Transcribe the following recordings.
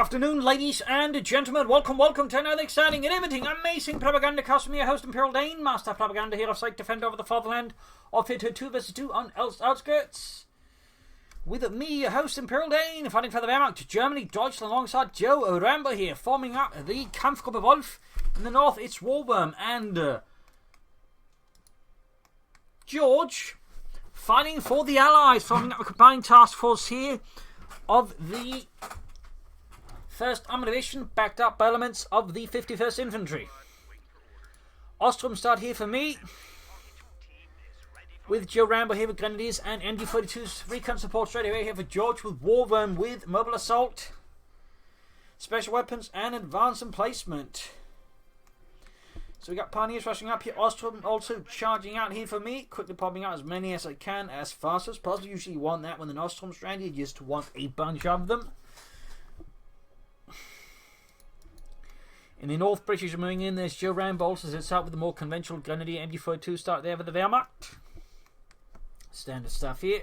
afternoon, ladies and gentlemen. Welcome to another exciting and amazing Propagandacast from your host, ImperialDane, Master Propaganda here of Site Defender over the Fatherland of it 2 vs 2 on Elst Outskirts. With me, your host, ImperialDane, fighting for the Wehrmacht, Germany, Deutschland, alongside JoeRambo here, forming up the Kampfgruppe Wolf. In the north, it's Warworm and George, fighting for the Allies, forming up a combined task force here of the 1st Armoured Division, backed up by elements of the 51st Infantry. Osttruppen start here for me, with JoeRambo here with Grenadiers and MD-42's Recon Support straight away here for George, with Warworm with Mobile Assault, Special Weapons and Advanced Emplacement. So we got Pioneers rushing up here, Osttruppen also charging out here for me, quickly popping out as many as I can, as fast as possible. Usually you want that when the Osttruppen stranded, you just want a bunch of them. In the north, British are moving in. There's JoeRambo also sits out with the more conventional Grenadier MD-42 start there for the Wehrmacht. Standard stuff here.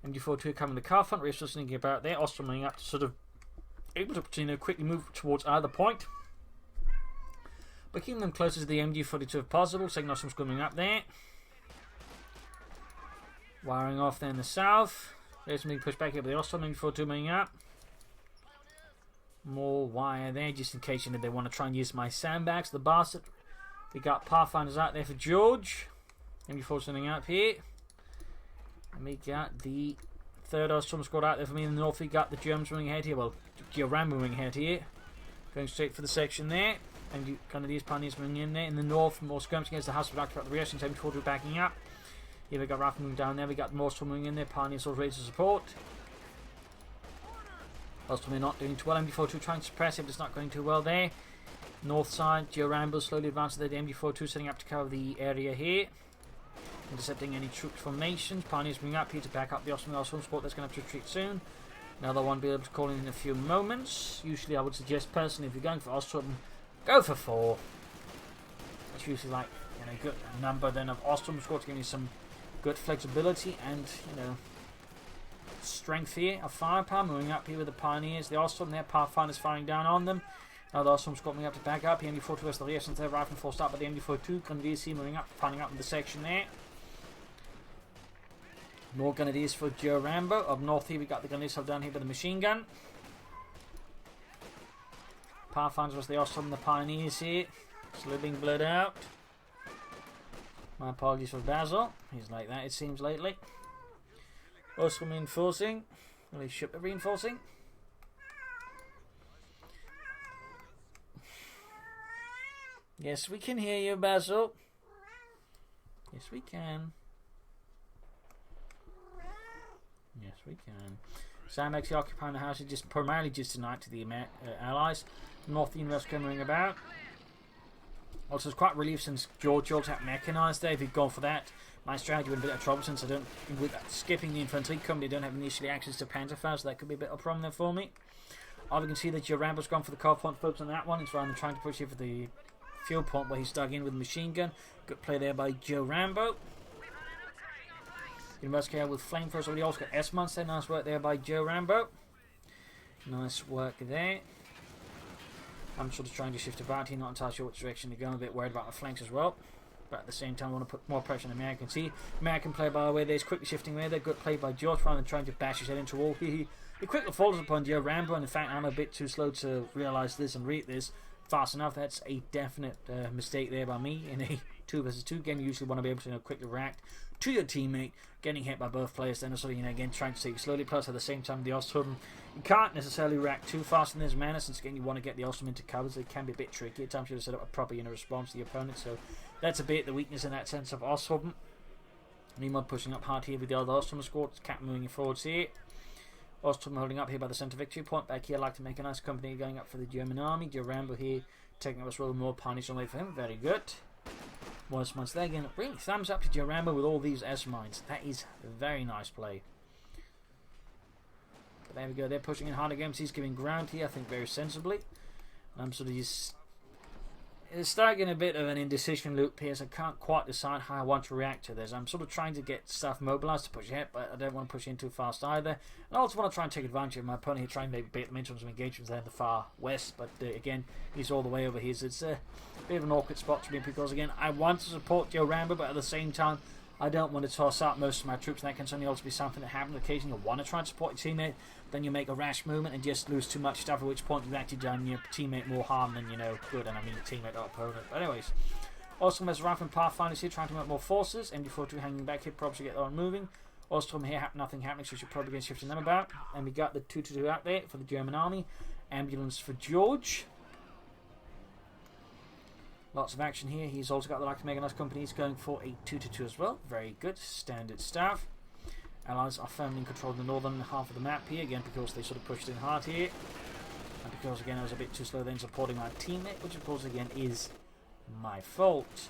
MD-42 coming to car front, we're still thinking about there. Osttruppen moving up to sort of able to quickly move towards either point, but keeping them closer to the MD-42 if possible. Second Osttruppen coming up there. Wiring off there in the south. There's something pushed back here, but the Osttruppen MD-42 moving up. More wire there, just in case they want to try and use my sandbags, the bastard. We got Pathfinders out there for George. MD-4 sending up here. And we got the 3rd Osttruppen squad out there for me in the north. We got the Germans moving ahead here. Well, JoeRambo moving ahead here. Going straight for the section there. And kind of these Pioneers moving in there. In the north, more skirmishing against the house of the rear. Since MD-4 backing up. Here we got Raf moving down there. We got more moving in there. Pioneers all ready to support. Osttruppen not doing too well. MD-42 trying to suppress it, but it's not going too well there. North side, JoeRambo slowly advancing there. The MD-42 setting up to cover the area here, intercepting any troop formations. Pioneers moving up here to back up the Osttruppen squad. That's going to have to retreat soon. Another one be able to call in a few moments. Usually I would suggest personally, if you're going for Osttruppen, go for 4. It's usually like a good number then of Osttruppen squads, giving you some good flexibility and strength here of firepower. Moving up here with the Pioneers, the Osttruppen there, Pathfinders firing down on them. Now the Osttruppen got me up to back up. The MD-42 has the rear since they're rifle forced up by the MD-42. Grenadiers moving up, finding up in the section there. More Grenadiers for JoeRambo. Up north here we got the Grenadiers held down here by the machine gun. Pathfinders was the Osttruppen, the Pioneers here. Slipping blood out. My apologies for Basil. He's like that it seems lately. Osttruppen reinforcing. Well, he ship reinforcing. Yes, we can hear you, Basil. Yes, we can. Yes, we can. Sam actually occupying the house is primarily tonight to the Allies. North Universe coming about. Also, it's quite relief since George had mechanised there. If he'd gone for that, my strategy would have been a bit of trouble since I don't, with skipping the infantry company, don't have initially access to Panzerfaust, so that could be a bit of a problem there for me. We can see that JoeRambo's gone for the car point, focus on that one. It's rather than trying to push here for the fuel point where he's dug in with the machine gun. Good play there by JoeRambo. University with flamethrowers already also got S-Monster. Nice work there by JoeRambo. Nice work there. I'm sort of trying to shift about here, not entirely sure which direction to go. I'm a bit worried about the flanks as well. But at the same time, I want to put more pressure on the American. See, American play by the way, there's quickly shifting there. They're good play by George, rather than trying to bash his head into a wall. He quickly falls upon JoeRambo, and in fact, I'm a bit too slow to realise this and read this fast enough. That's a definite mistake there by me in a 2 vs 2 game. You usually want to be able to quickly react to your teammate getting hit by both players, then also again trying to take it slowly. Plus, at the same time, the Osttruppen, you can't necessarily react too fast in this manner, since again you want to get the Osttruppen into covers. It can be a bit tricky at times. You have to set up a proper response to the opponent. So that's a bit the weakness in that sense of Osttruppen. Meanwhile, pushing up hard here with the other Osttruppen squad. Cap moving forwards here. Osttruppen holding up here by the centre victory point. Back here, like to make a nice company going up for the German army. JoeRambo here taking up a roll more Pioneers on the way for him. Very good. More S-Mines there again. Really, thumbs up to JoeRambo with all these S-Mines. That is a very nice play. But there we go. They're pushing in hard again. He's giving ground here, I think, very sensibly. Sort of just it's starting a bit of an indecision loop here, so I can't quite decide how I want to react to this. I'm sort of trying to get stuff mobilised to push ahead, but I don't want to push in too fast either. And I also want to try and take advantage of my opponent here, trying to maybe bait them into some engagements there in the far west, but again, he's all the way over here, so it's a bit of an awkward spot to me, because again, I want to support JoeRambo, but at the same time, I don't want to toss out most of my troops, and that can certainly also be something that happens occasionally. You want to try and support your teammate, then you make a rash movement and just lose too much stuff, at which point you've actually done your teammate more harm than, good, and I mean your teammate or opponent. But anyways, also there's Ralph and Pathfinders here trying to make more forces, MD42 hanging back here, probably get on moving. Ostrom here, nothing happening, so you should probably get shifting them about. And we got the 2-2 out there for the German army. Ambulance for George. Lots of action here. He's also got the like to make a nice company. He's going for a 2-2 as well. Very good. Standard stuff. Allies are firmly in control of the northern half of the map here. Again, because they sort of pushed in hard here. And because, again, I was a bit too slow then supporting my teammate. Which, of course, again, is my fault.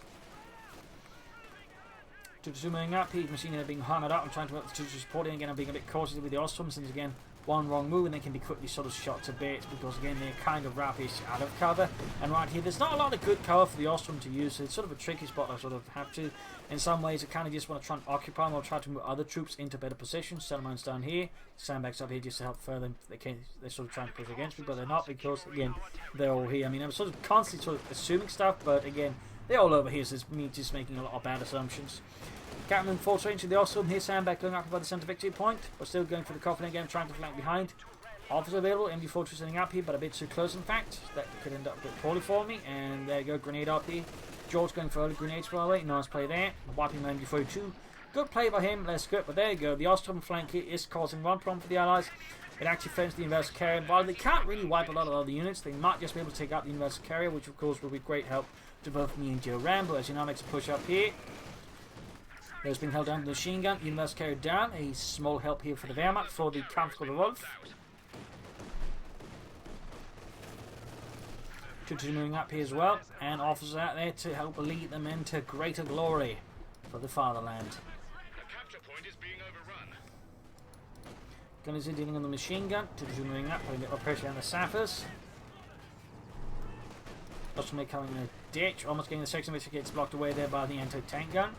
2-2 moving up. He's machine gun being hammered up. I'm trying to work the 2-2 supporting. Again, I'm being a bit cautious with the Ostroms. Since, again, one wrong move and they can be quickly sort of shot to bits, because again they're kind of rubbish out of cover. And right here there's not a lot of good cover for the Ostrom to use, so it's sort of a tricky spot. I sort of have to, in some ways, I kind of just want to try and occupy them or try to move other troops into better positions. Settlements down here, sandbags up here just to help further. They're sort of trying to push against me, but they're not, because again they're all here. I mean, I'm sort of constantly sort of assuming stuff, but again they're all over here, so it's me just making a lot of bad assumptions. Captain force range to the Ostrom here, sandbag going up by the centre victory point, but still going for the coffin again, trying to flank behind. Officer available, MD42 sitting up here, but a bit too close in fact. That could end up a bit poorly for me. And there you go, grenade up here. George going for early grenades, by the way. Nice play there. Wiping my MD42. Good play by him, less good, but there you go. The Ostrom flank here is causing one problem for the Allies. It actually fends the Universal Carrier. While they can't really wipe a lot of other units, they might just be able to take out the Universal Carrier, which of course will be great help to both me and JoeRambo. As you know, makes a push up here. There's been held down with the machine gun. Universal Carrier down. A small help here for the Wehrmacht for the Kampfgruppe Wolf. 2-2 moving up here as well, and officers out there to help lead them into greater glory for the fatherland. The capture point is being overrun. Gunners are dealing on the machine gun. 2-2 moving up, putting a bit more pressure on the sappers. Ultimately coming in a ditch, almost getting the section which gets blocked away there by the anti-tank gun.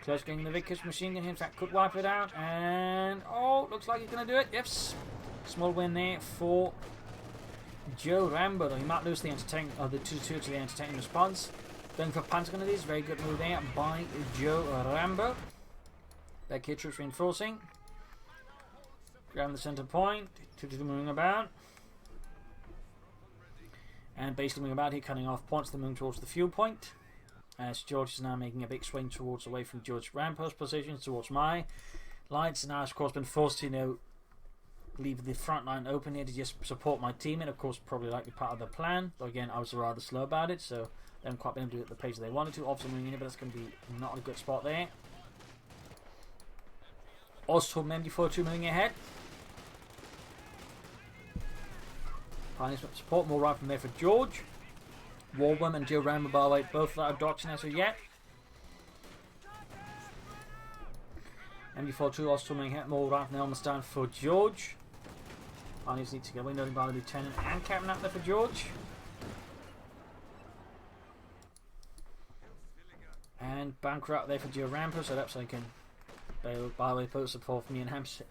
Close getting the Vickers machine gun here, in fact could wipe it out, and oh, looks like he's going to do it. Yes, small win there for JoeRambo, though he might lose the anti-tank, or the 2-2 to the anti-tank response. Going for Panzer grenades, very good move there by JoeRambo. Back here, troops reinforcing. Grabbing the centre point, 2-2 moving about. And basically moving about here, cutting off points, then moving towards the fuel point. As George is now making a big swing towards away from JoeRambo's position, towards my lines. And now, of course, been forced to, leave the front line open here to just support my team, and of course probably likely part of the plan. Though again, I was rather slow about it, so they haven't quite been able to do it at the pace they wanted to. Obviously moving in, but that's going to be not a good spot there. Ostrom MD42 moving ahead. Punishment support, more right from there for George. Warworm and JoeRambo, by the way, both without doctrine as of yet. MD42 Ostrom moving ahead, more right from there almost down for George. Pioneers need to get windowing by the Lieutenant and Captain up there for George. And Bunker up there for JoeRambo, so that's so he can, by the way, post support for me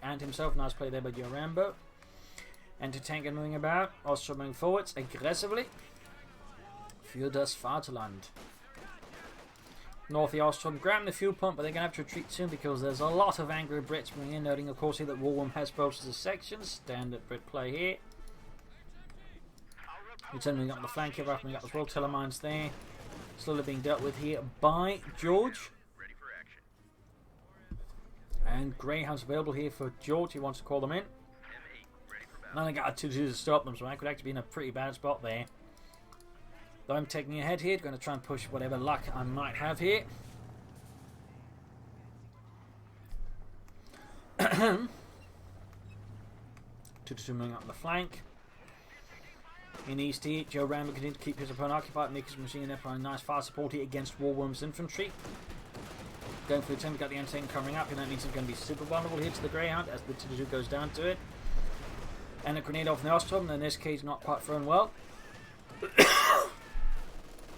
and himself. Nice play there by JoeRambo. Anti-tanker moving about, Ostrom moving forwards aggressively. Für das Vaterland. North the Ostrom grabbing the fuel pump, but they're going to have to retreat soon because there's a lot of angry Brits moving in. Noting, of course, here that Warworm has both as sections. Standard Brit play here. Lieutenant moving up the flank here, wrapping up as well. Telemines there. Slowly being dealt with here by George. And Greyhounds available here for George. He wants to call them in. Now they got a 2-2 to stop them, so I could actually be in a pretty bad spot there. Though I'm taking ahead here, going to try and push whatever luck I might have here. 2-2 moving up the flank. In east here, JoeRambo continues to keep his opponent occupied, make his machine there for a nice fast support here against Warworm's infantry. Going for the attempt, got the anti-tank coming up, and that means it's going to be super vulnerable here to the Greyhound as the 2-2 goes down to it. And a grenade off the Ostrom, in this case not quite thrown well.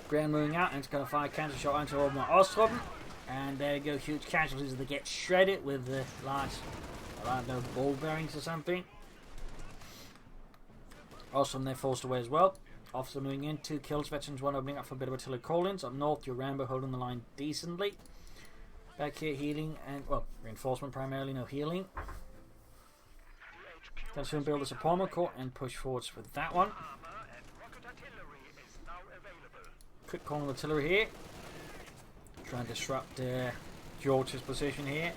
Ground moving out, and it's going to fire counter shot into all my osttruppen. And there you go, huge casualties. They get shredded with the large, I don't know, ball bearings or something. Osttruppen, they're forced away as well. Officer moving in, 2 kills. Veterans 1 opening up for a bit of artillery call-ins. Up north, JoeRambo holding the line decently. Back here, healing and, well, reinforcement primarily, no healing. Can soon build a support corps and push forwards with that one. Quick call on artillery here. Trying to disrupt George's position here.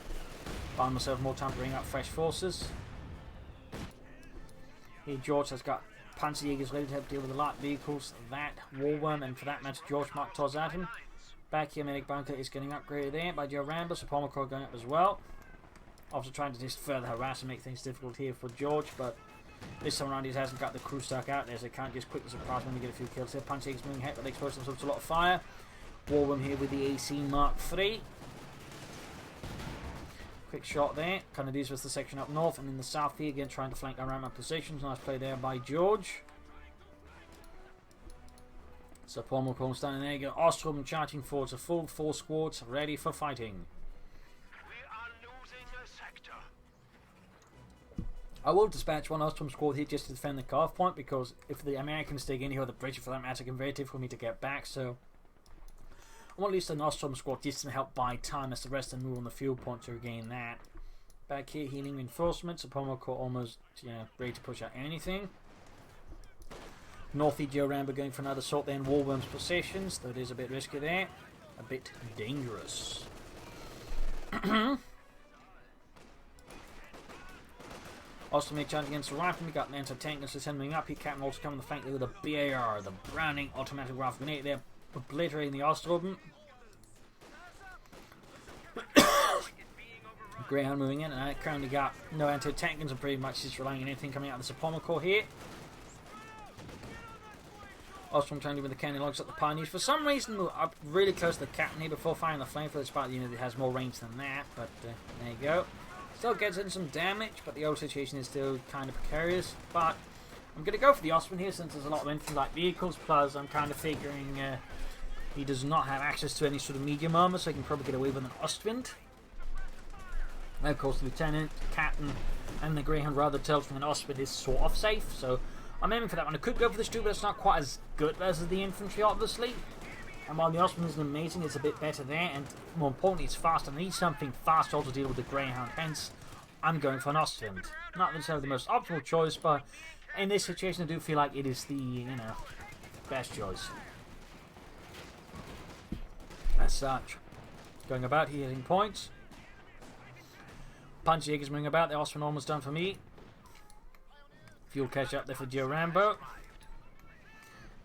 Buying myself more time to bring up fresh forces. Here George has got Panzer Jaegers ready to help deal with the light vehicles. That Warworm, and for that matter George Mark Toz at him. Back here, medic bunker is getting upgraded there by JoeRambo. Support corps going up as well. Also trying to just further harass and make things difficult here for George, but this time around he hasn't got the crew stuck out there, so they can't just quickly surprise when we get a few kills here. Panzer Jaegers moving ahead, but they expose themselves to a lot of fire. Warworm here with the AC Mark III. Quick shot there. Canadians was the section up north, and in the south here again trying to flank around my positions. Nice play there by George. So Pommel Corn standing there. You go Ostrom charging forwards, a full 4 squads ready for fighting. We are losing a sector. I will dispatch one Ostrom squad here just to defend the cutoff point, because if the Americans dig in here, or the British for that matter, it can be very difficult for me to get back. So I want at least an Ostrom squad just to help buy time as the rest of them move on the field point to regain that. Back here, healing reinforcements. A Pommel Corps almost ready to push out anything. Northy JoeRambo going for another assault there in Warworm's positions, though it is a bit risky there. A bit dangerous. Ostrom charging against the rifle. We got an anti-tank that's sending up. He can also come on the flank with a BAR, the Browning automatic rifle grenade there, obliterating the Ostrom. Greyhound moving in, and I currently got no anti-tank guns. I'm pretty much just relying on anything coming out of the Support Corps here. Ostrom trying to with the cannon logs up the Pioneers. For some reason, move up really close to the captain here before firing the flamethrower, despite the unit that has more range than that. But there you go. Still gets in some damage, but the old situation is still kind of precarious. But I'm going to go for the Ostrom here since there's a lot of infantry-like vehicles. Plus, I'm kind of figuring he does not have access to any sort of medium armor, so he can probably get away with an Ostwind. And of course, the lieutenant, captain, and the Greyhound rather tells me an Ostwind is sort of safe. So I'm aiming for that one. I could go for this too, but it's not quite as good as the infantry, obviously. And while the Ostwind is amazing, it's a bit better there, and more importantly, it's fast. I need something fast to deal with the Greyhound. Hence, I'm going for an Ostwind. Not necessarily the most optimal choice, but in this situation, I do feel like it is the best choice. As such, going about here, hitting points. Panzer Jaegers moving about. The Ostwind almost done for me. Fuel catch up there for JoeRambo.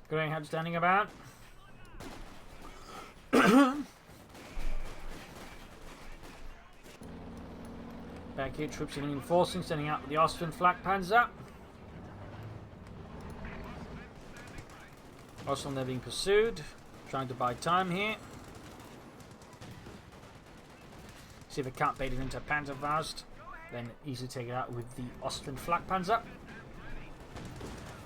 Greyhound standing about. Back here, troops in reinforcing, sending out the Austrian Flakpanzer. Austrian, they're being pursued. Trying to buy time here. See if it can't bait it into a Panzerfaust. Then easily take it out with the Austrian Flakpanzer.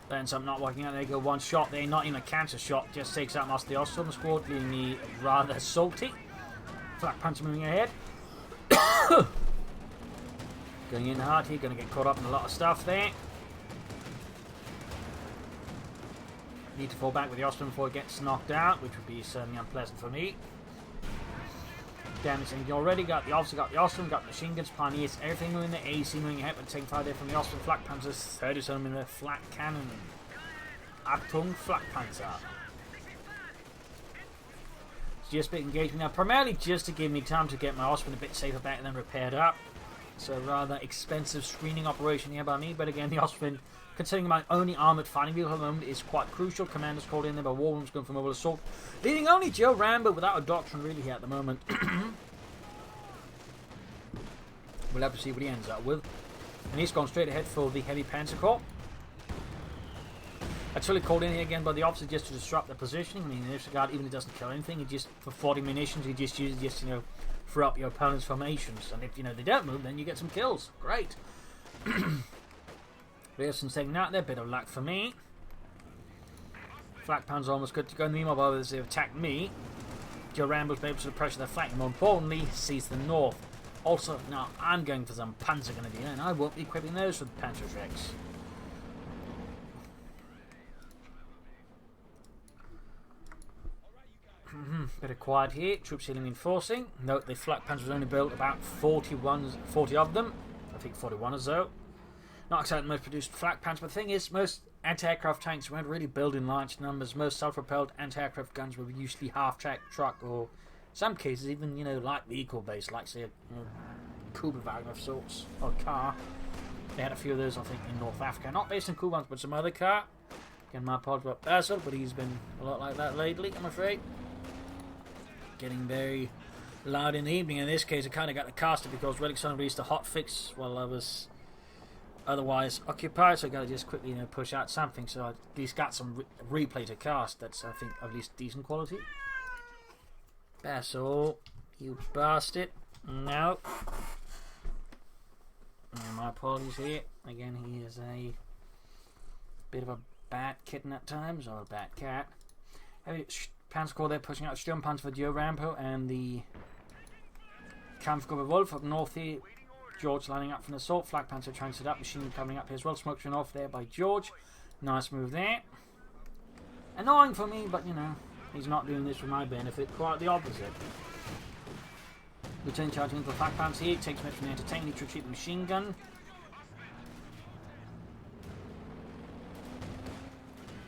Then something not working out. There you go, one shot there, not even a cancer shot, just takes out most of the Austrian squad, leaving me rather salty. Flakpanzer moving ahead. Going in hard here, going to get caught up in a lot of stuff there. Need to fall back with the Austrian before it gets knocked out, which would be certainly unpleasant for me. Damage, and you already got the officer, got the Austrian, got machine guns, Pioneers, everything moving the AC moving ahead, but taking fire there from the Austrian Flakpanzers. 37 in the flak cannon. Achtung Flakpanzer. Just a bit engagement now, primarily just to give me time to get my Austrian a bit safer back and then repaired up. So rather expensive screening operation here by me, but again the Austrian, considering my only armoured fighting vehicle at the moment, is quite crucial. Commanders called in there, but Warworm's going for mobile assault, leaving only JoeRambo without a doctrine really here at the moment. We'll have to see what he ends up with. And he's gone straight ahead for the heavy Panzer Corps. Actually called in here again by the officer just to disrupt the positioning. I mean, this guard, even if he doesn't kill anything, he just, for 40 munitions, he just uses throw up your opponent's formations. And if, they don't move, then you get some kills. Great. Pearson's taking out there, bit of luck for me. Flakpanzer almost good to go. Meanwhile, as they attack me, JoeRambo's been able to pressure the flank and more importantly, seize the north. Also, now I'm going for some Panzer Grenadier and I won't be equipping those with Panzer Rex. Bit of quiet here. Troops healing reinforcing. Note the Flakpanzer was only built about 40 of them. I think 41 or so. Not exactly the most produced Flakpanzer, but the thing is, most anti-aircraft tanks weren't really built in large numbers. Most self-propelled anti-aircraft guns were usually half-track truck, or some cases even, light vehicle-based, like say a Cooper wagon of sorts, or car. They had a few of those, I think, in North Africa. Not based in Kuwait, but some other car. Again, my apologies about Basil, but he's been a lot like that lately, I'm afraid. Getting very loud in the evening. In this case, I kind of got the caster because Relic Son released a hot fix while I was otherwise occupied, so I got to just quickly push out something. So I at least got some replay to cast. That's, I think, at least decent quality. Basil, you bastard. No. My apologies here. Again, he is a bit of a bad kitten at times, or a bad cat. Panzer Corps there pushing out Sturmpanzer for JoeRambo and the Kampfgruppe Wolf up north here. George lining up from the assault. Flakpanzer trying to set up. Machine coming up here as well. Smoke showing off there by George. Nice move there. Annoying for me, but he's not doing this for my benefit. Quite the opposite. Lieutenant charging into the Flakpanzer here. Takes much from the entertainment. Need to retreat the machine gun.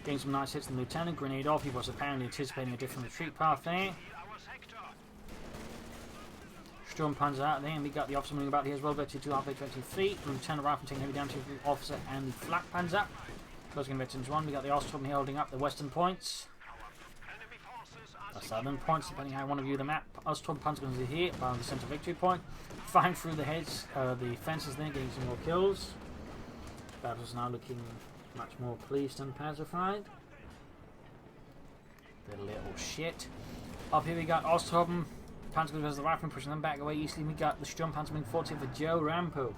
Getting some nice hits from the Lieutenant. Grenade off. He was apparently anticipating a different retreat path there. Sturmpanzer out there, and we got the officer moving about here as well. About 2 RP-23. Lieutenant Rifle taking heavy damage to the officer and the Flakpanzer. Closing veterans 1. We got the Osttruppen here holding up the western points. The southern points, depending how you want to view the map. Osttruppen Panzer going to be here by the centre victory point. Firing through the heads, the fences there, getting some more kills. Battle's now looking much more policed and pacified. The little shit. Up here we got Osttruppen. Panzer versus the Rifleman, pushing them back away easily. We got the Sturmpanzer being fought here for JoeRambo.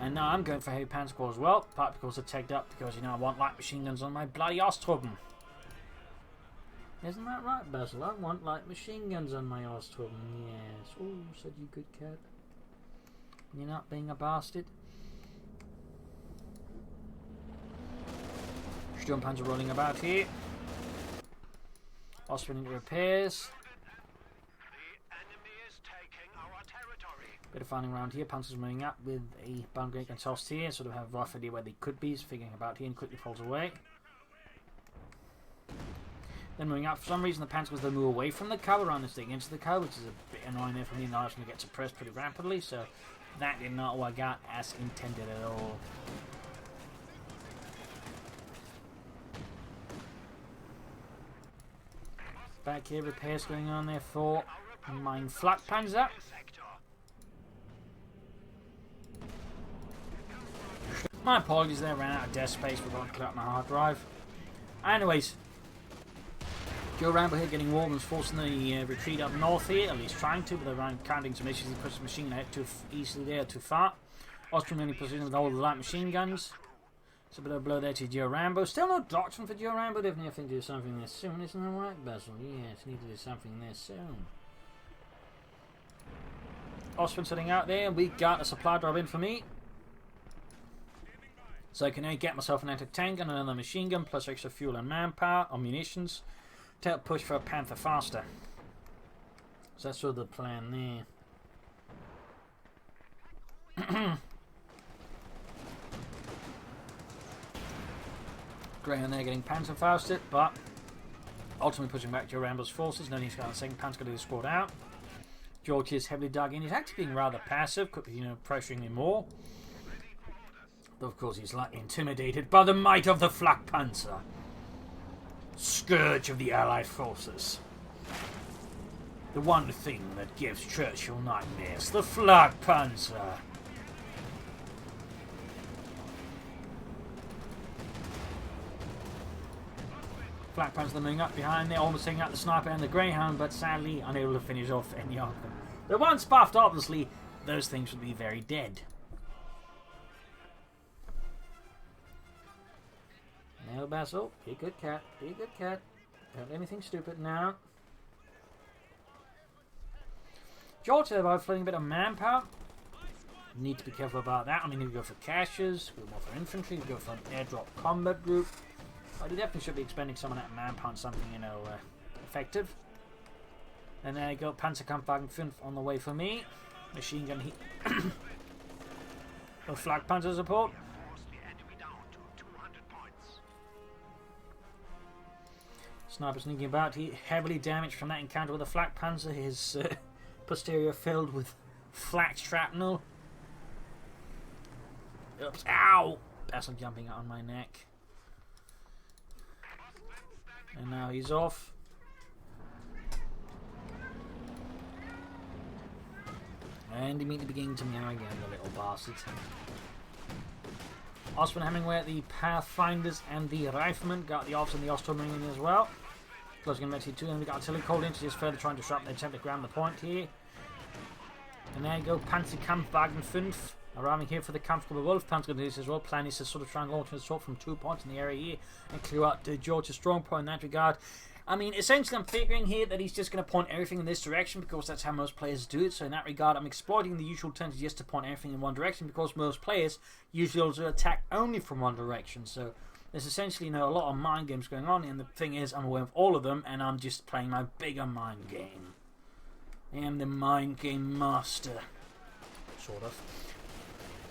And now I'm going for heavy Panzer Corps as well. Part because they're tagged up because, I want light machine guns on my bloody Osttruppen. Isn't that right, Basil? I want light machine guns on my Osttruppen. Yes. Oh, said you good cat. You're not being a bastard. Sturmpanzer rolling about here. Osttruppen into repairs. Bit of finding around here. Panzer's moving up with a boundary against Elst here. Sort of have a rough idea where they could be. He's figuring about here and quickly falls away. Then moving up. For some reason, the Panzers they move away from the cover rather than sticking into the cover, which is a bit annoying there for me. Now it's going to get suppressed pretty rapidly. So that did not work out as intended at all. Back here, repairs going on there for my Flakpanzer. My apologies there, ran out of desk space, forgot to clear up my hard drive. Anyways, JoeRambo here getting Warworms forcing the retreat up north here, at least trying to, but they're encountering some issues. He pushes the machine out too easily there, too far. Austrian in position with all the light machine guns. It's a bit of a blow there to JoeRambo. Still no doctrine for JoeRambo. Definitely have to do something there soon, isn't that right, Basil? Yes, need to do something there soon. Austrian sitting out there, and we got a supply drop in for me. So I can now get myself an anti-tank and another machine gun, plus extra fuel and manpower or munitions to help push for a Panther faster. So that's sort of the plan there. Greyhound there getting Panther faster, but ultimately pushing back JoeRambo's forces. No need to get the second Panther to squad out. George is heavily dug in. He's actually being rather passive, could be pressuring him more. Though of course he's lightly intimidated by the might of the Flakpanzer, scourge of the Allied forces. The one thing that gives Churchill nightmares, the Flakpanzer. Flakpanzer moving up behind there, almost taking out the sniper and the Greyhound, but sadly unable to finish off any of them. But once buffed, obviously, those things would be very dead. Now, Basil, be a good cat. Be a good cat. Don't do anything stupid now. Georgia, though, floating a bit of manpower. Need to be careful about that. I mean, if you go for caches, go more for infantry, you go for an airdrop combat group. But you definitely should be expending some of that manpower on something, you know, effective. And there you go, Panzerkampfwagen 5 on the way for me. Machine gun heat. No Flakpanzer support. Sniper sneaking about. He heavily damaged from that encounter with the Flakpanzer. His posterior filled with flak shrapnel. Oops! Ow! Basil jumping out on my neck. And now he's off. And immediately beginning to meow again, the little bastard. Osman Hemingway at the Pathfinders and the Riflemen. Got the Officer and the Osttruppen in as well. Closing in Metty 2, and we got artillery called in to just further trying to disrupt their attempt to grab the point here. And there you go, Panzerkampfwagen 5. Arriving here for the Kampfgruppe Wolf. Panzergrenadiers as well. Plan is to sort of try and launch an assault from 2 points in the area here and clear out George's strong point in that regard. I mean, essentially I'm figuring here that he's just going to point everything in this direction because that's how most players do it. So in that regard, I'm exploiting the usual tendency just to point everything in one direction because most players usually also attack only from one direction. So there's essentially, you know, a lot of mind games going on, and the thing is, I'm aware of all of them, and I'm just playing my bigger mind game. I am the mind game master. Sort of.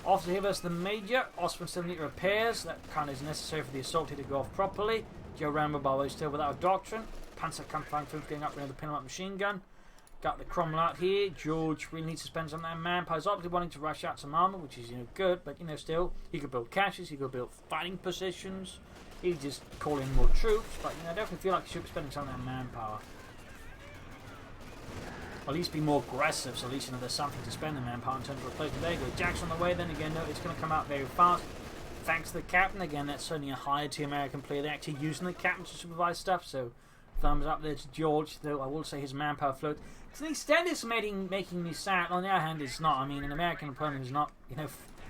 Officer here versus the Major. Osman still need repairs. That kind of is necessary for the assault here to go off properly. JoeRambo, by the way, still without a doctrine. Panzerkampfwagen 5 going up with the pin-up machine gun. Got the Cromwell out here. George really needs to spend some of that manpower. He's obviously wanting to rush out some armor, which is, you know, good, but, you know, still, he could build caches, he could build fighting positions, he could just call in more troops, but, you know, I definitely feel like he should be spending some of that manpower. Or at least be more aggressive, so at least, you know, there's something to spend the manpower in terms of replacement. There you go, Jackson on the way, then again, no, it's going to come out very fast. Thanks to the captain, again, that's certainly a higher tier American player. They're actually using the captain to supervise stuff, so thumbs up there to George, though I will say his manpower float. To the extent it's making me sad, on the other hand, it's not. I mean, an American opponent who's not, you know,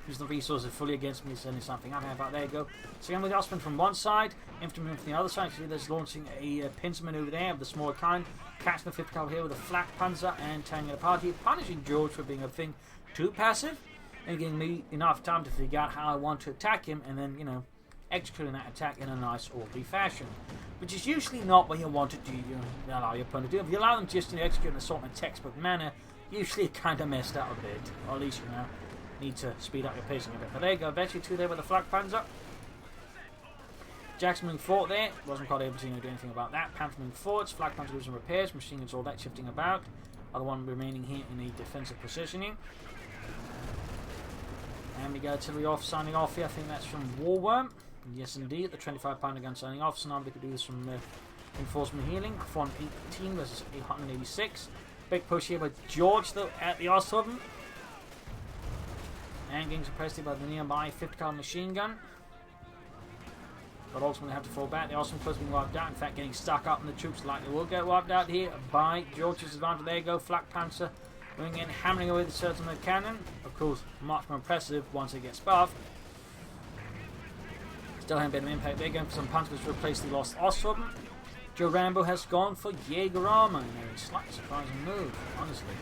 whose the resources fully against me is certainly something I'm happy about. There you go. So again with Osman from one side, infantry from the other side. See, there's launching a pincer maneuver there of the smaller kind. Catching the 5th cavalry here with a Flakpanzer and tearing it apart here, punishing George for being a thing too passive, and giving me enough time to figure out how I want to attack him, and then, you know, executing that attack in a nice orderly fashion, which is usually not what you want to do. You allow your opponent to do. If you allow them just to execute an assault in a textbook manner, usually it kind of messed up a bit, or at least, you know, need to speed up your pacing a bit. But there you go, eventually 2 there with the Flakpanzer. Jackson moving forward there, wasn't quite able to, you know, do anything about that. Panther moving forwards, Flakpanzer doing some repairs, machine guns all that shifting about. Other one remaining here in the defensive positioning. And we got artillery off, signing off here. I think that's from Warworm. Yes, indeed. The 25-pounder gun signing off. So now we could do this from reinforcement healing. 418 versus 886. Big push here by George, though, at the Osttruppen. And getting suppressed here by the nearby 50 caliber machine gun. But ultimately have to fall back. The Osttruppen close being wiped out. In fact, getting stuck up, and the troops likely will get wiped out here by George's advantage. There you go. Flakpanzer going in, hammering away the certain cannon. Of course, much more impressive once it gets buffed. Still having a bit of impact. They're going for some punches to replace the lost Osttruppen. JoeRambo has gone for Jaeger Armour. A slightly surprising move, honestly.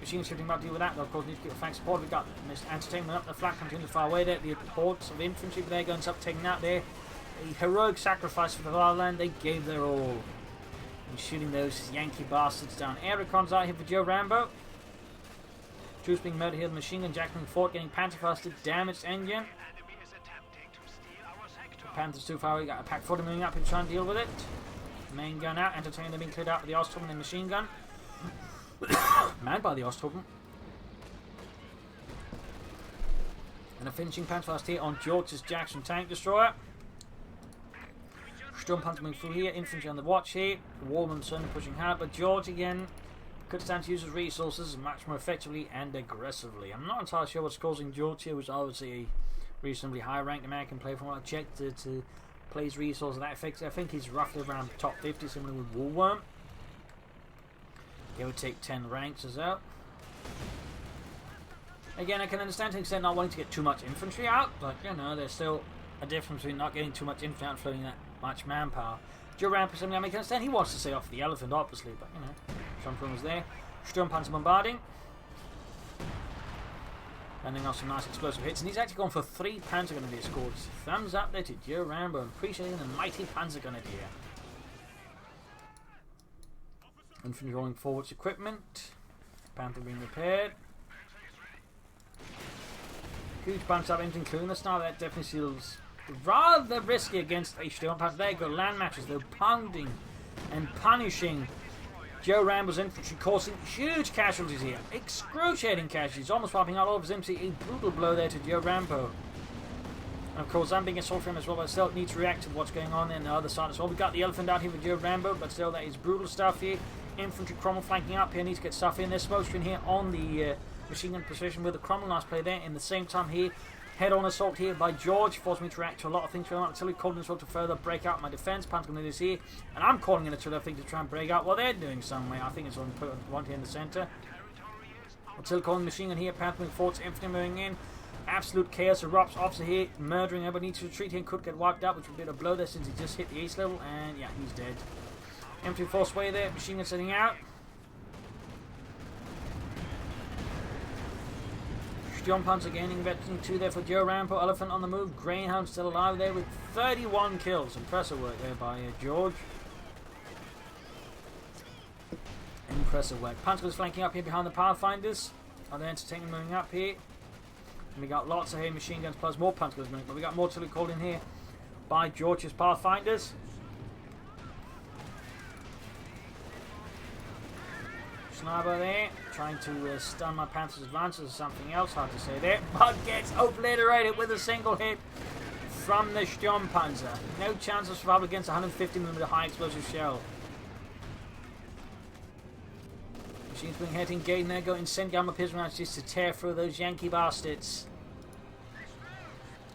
Machine shifting about to deal with that, though, of course, need to get flank support. We've got Mr. Entertainment up the flank, continuing to far away there. The hordes of infantry, but they're going up, taking out there. A heroic sacrifice for the fatherland. They gave their all. And shooting those Yankee bastards down. Air Recon's out here for JoeRambo. Troops being murdered here. The machine gun Jackson Fort getting panzer-fasted, damaged engine. Panthers too far. We got a pack 40 moving up and trying to deal with it. Main gun out. Entertainment being cleared out with the Osttruppen and machine gun. Manned by the Osttruppen. And a finishing panzer-fast here on George's Jackson tank destroyer. Sturm Panzer moving through here, infantry on the watch here. Warworm certainly pushing hard, but George again could stand to use his resources much more effectively and aggressively. I'm not entirely sure what's causing George here, who's obviously a reasonably high ranked American player from what I checked to play his resources that effectively. I think he's roughly around top 50, similar with Warworm. He would take 10 ranks as well. Again, I can understand to an extent not wanting to get too much infantry out, but you know, there's still a difference between not getting too much infantry and floating that much manpower. JoeRambo, something I can understand. He wants to stay off the elephant, obviously, but you know, Sturmtruppen was there. Sturmpanzer bombarding. Landing off some nice explosive hits, and he's actually gone for 3 Panzer Grenadier scores. Thumbs up there to JoeRambo, appreciating the mighty Panzer Grenadier. Infantry rolling forwards equipment. Panther being repaired. Huge bunch of infantry, including the star. That definitely feels rather risky against a Sturmpanzer. There you go, land matches. They're pounding and punishing JoeRambo's infantry, causing huge casualties here. Excruciating casualties, almost wiping out all of his infantry. A brutal blow there to JoeRambo. And of course, I'm being assaulted from him as well, but still needs to react to what's going on the other side as well. We've got the elephant out here with JoeRambo, but still that is brutal stuff here. Infantry Cromwell flanking up here, needs to get stuff in. There's smoke screen here on the machine gun position with the Cromwell. Nice play there. In the same time here, head-on assault here by George, forced me to react to a lot of things. Artillery calling as well to further break out my defence. Panther Grenadiers here, and I'm calling in a sort of thing to try and break out what they're doing some way. I think it's on one here in the centre. Artillery calling machine gun here. Panther moving forwards, infantry moving in. Absolute chaos erupts. Officer here murdering everybody. Needs to retreat here and could get wiped out, which would be a blow there since he just hit the ace level, and yeah, he's dead. Infantry force way there. Machine gun setting out. Sturmpanzer gaining veteran 2 there for JoeRambo. Elephant on the move. Greyhound still alive there with 31 kills. Impressive work there by George. Impressive work. Panzer's flanking up here behind the Pathfinders. Are they entertaining moving up here? And we got lots of here machine guns plus more Panzers moving, but we got more artillery called in here by George's Pathfinders. Sniper there, trying to stun my Panther's advances or something else, hard to say there, but gets obliterated with a single hit from the Sturmpanzer. No chance of survival against 150mm high explosive shell. Machines being hit, engaged, and there go incendiary armor pistol rounds just to tear through those Yankee bastards.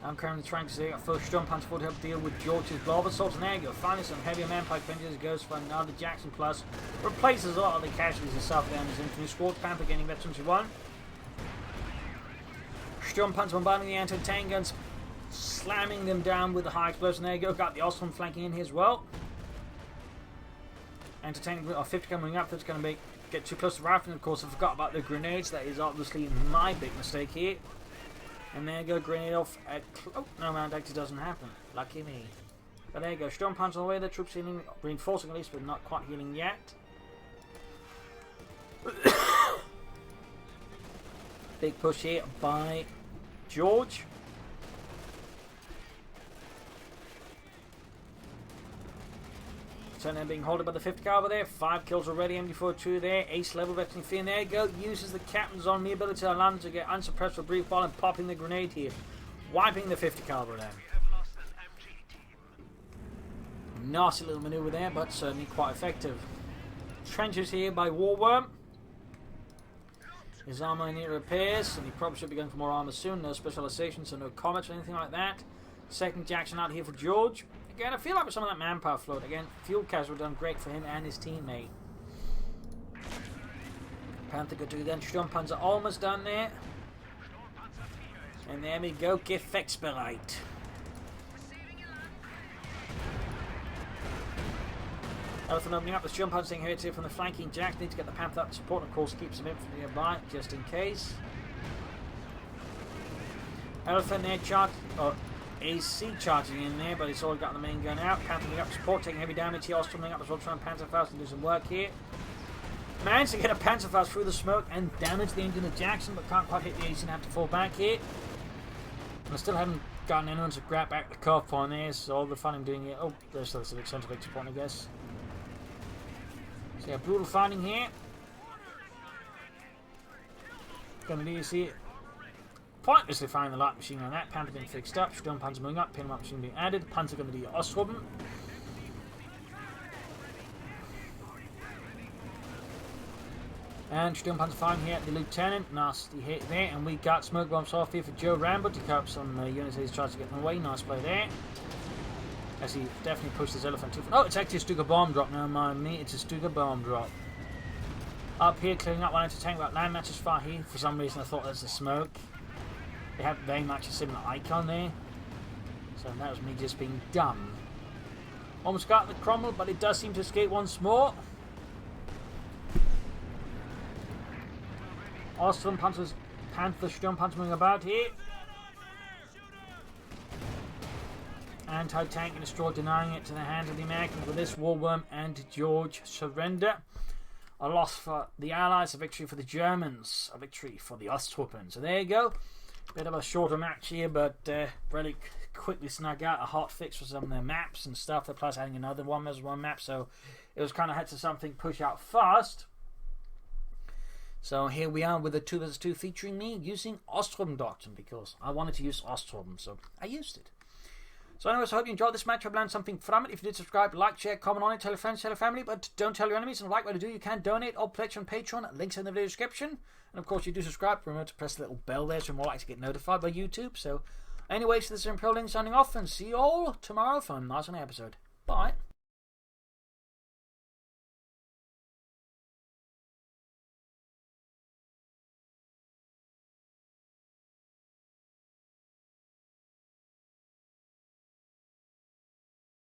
I'm currently trying to see a first Sturmpanzer to help deal with George's blob assault, and there you go. Finally, some heavier manpipe engines goes for another Jackson Plus. Replaces a lot of the casualties of South Downers infantry squad. Panther gaining veterans 1. Sturmpanzer bombarding the anti-tank guns, slamming them down with the high explosion. There you go. Got the Osttruppen flanking in here as well. Anti-tank 50 coming up. That's going to get too close to rifling. Of course, I forgot about the grenades. That is obviously my big mistake here. And there you go, grenade off at... Oh, no, round actually doesn't happen. Lucky me. But there you go, Sturmpanzer on the way, the troops healing, reinforcing at least, but not quite healing yet. Big push here by George. Turn being holded by the 50 caliber there. 5 kills already. MD42 there. Ace level veteran free. And there you go. Uses the captain's on the ability to allow him to get unsuppressed for a brief while and popping the grenade here. Wiping the 50 caliber then. Nasty little maneuver there, but certainly quite effective. Trenches here by Warworm. His armor in here repairs, and he probably should be going for more armor soon. No specialization, so no comments or anything like that. Second Jackson out here for George. Again, I feel like with some of that manpower float, again, fuel casual done great for him and his teammate. Panther good to then. Sturmpanzer almost done there. And there we go, Gefechtsbereit. Elephant opening up, the Sturmpanzer thing here from the flanking Jacks. Need to get the Panther up to support, and of course keep some infantry nearby, just in case. Elephant there, AC charging in there, but it's all got the main gun out. Panther up support, taking heavy damage here. Also coming up as well, trying Panzerfaust and do some work here. Managed to get a Panzerfaust through the smoke and damage the engine of Jackson, but can't quite hit the AC and have to fall back here. And I still haven't gotten anyone to grab back the cuff on there, so all the fun I'm doing here. Oh, there's still a civic center support, I guess. So yeah, brutal fighting here. Gonna do see it. Pointlessly firing the light machine on that. Panther being fixed up. Sturmpanzer moving up. Pin machine being added. Panzer going to do osttruppen. And Sturmpanzer firing here at the lieutenant. Nasty hit there. And we got smoke bombs off here for JoeRambo to cover up some units he's trying to get away. Nice play there. As he definitely pushed his elephant too far. Oh, it's actually a Stuka bomb drop. Never mind me. It's a Stuka bomb drop. Up here, clearing up one anti-tank. Got land matches far here. For some reason, I thought there's a smoke. They have very much a similar icon there. So that was me just being dumb. Almost got the Cromwell, but it does seem to escape once more. Austrian Panther Sturmpanzer moving about here. Anti-tank and destroy, denying it to the hands of the Americans with this Warworm and George surrender. A loss for the Allies, a victory for the Germans, a victory for the osttruppen. So there you go. Bit of a shorter match here, but really quickly snug out a hot fix for some of their maps and stuff. Plus adding another one as one map, so it was kind of had to something push out fast. So here we are with a 2 vs 2 featuring me using Osttruppen Doctrine because I wanted to use Osttruppen, so I used it. So anyways, I hope you enjoyed this match. I've learned something from it. If you did, subscribe, like, share, comment on it, tell your friends, tell your family, but don't tell your enemies. And like what I do, you can donate or pledge on Patreon. Links in the video description. And of course, you do subscribe. Remember to press the little bell there so you're more likely to get notified by YouTube. So anyways, this is ImperialDane signing off, and see you all tomorrow for a nice episode. Bye.